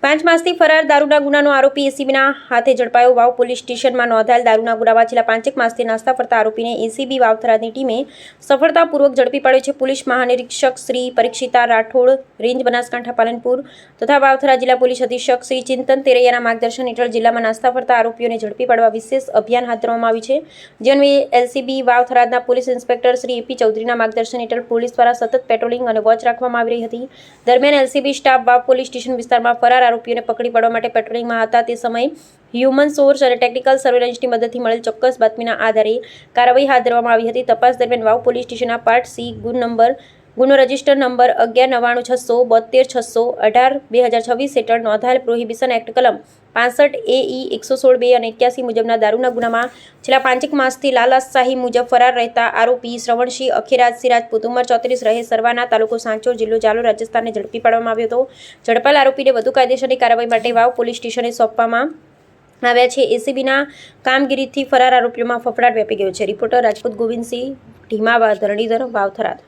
5 માસથી ફરાર દારૂના ગુનાનો આરોપી એસીબીના હાથે ઝડપાયો। વાવ પોલીસ સ્ટેશનમાં નોંધાયેલ દારૂના ગુનામાં છેલ્લા 5 માસથી નાસ્તા ફરતા આરોપીને એસીબી વાવ થરાદની ટીમે સફળતાપૂર્વક ઝડપી પાડ્યો છે। પોલીસ મહાનિરીક્ષક શ્રી પરીક્ષિતા રાઠોડ, રેન્જ બનાસકાંઠા પાલનપુર તથા વાવથરા જિલ્લા પોલીસ અધિક્ષક શ્રી ચિંતન તેરૈયાના માર્ગદર્શન હેઠળ જિલ્લામાં નાસ્તા ફરતા આરોપીઓને ઝડપી પાડવા વિશેષ અભિયાન હાથ ધરવામાં આવ્યું છે। જે અન્વયે એલસીબી વાવ થરાદના પોલીસ ઇન્સ્પેક્ટર શ્રી એપી ચૌધરીના માર્ગદર્શન હેઠળ પોલીસ દ્વારા સતત પેટ્રોલિંગ અને વોચ રાખવામાં આવી રહી હતી। દરમિયાન એલસીબી સ્ટાફ વાવ પોલીસ સ્ટેશન વિસ્તારમાં ફરાર આરોપીઓને પકડી પાડવા માટે પેટ્રોલિંગમાં હતા। તે સમયે હ્યુમન સોર્સ અને ટેકનિકલ સર્વેલન્સની મદદથી મળેલ ચોક્કસ બાતમીના આધારે કાર્યવાહી હાથ ધરવામાં આવી હતી। તપાસ દરમિયાન વાવ પોલીસ સ્ટેશનના પાર્ટ સી ગુનો રજિસ્ટર નંબર 1199607218/2026 હેઠળ નોંધાયેલ પ્રોહિબિશન એક્ટ કલમ 65 AE 116(2) અને 81 મુજબના દારૂના ગુનામાં છેલ્લા 5 માસથી લાલાશાહી મુજબ ફરાર રહેતા આરોપી શ્રવણસિંહ અખીરાજસિંહ રાજપૂત ઉંમર 34 રહે સરવાના, તાલુકો સાંચોર, જિલ્લો જાલોર, રાજસ્થાનને ઝડપી પાડવામાં આવ્યો હતો। ઝડપાયેલ આરોપીને વધુ કાયદેસરની કાર્યવાહી માટે વાવ પોલીસ સ્ટેશને સોંપવામાં આવ્યા છે। એસીબીના કામગીરીથી ફરાર આરોપીઓમાં ફફડાટ વ્યાપી ગયો છે। રિપોર્ટર રાજપૂત ગોવિંદસિંહ ઢીમાવા, ધરણીધર, વાવ થરાદ।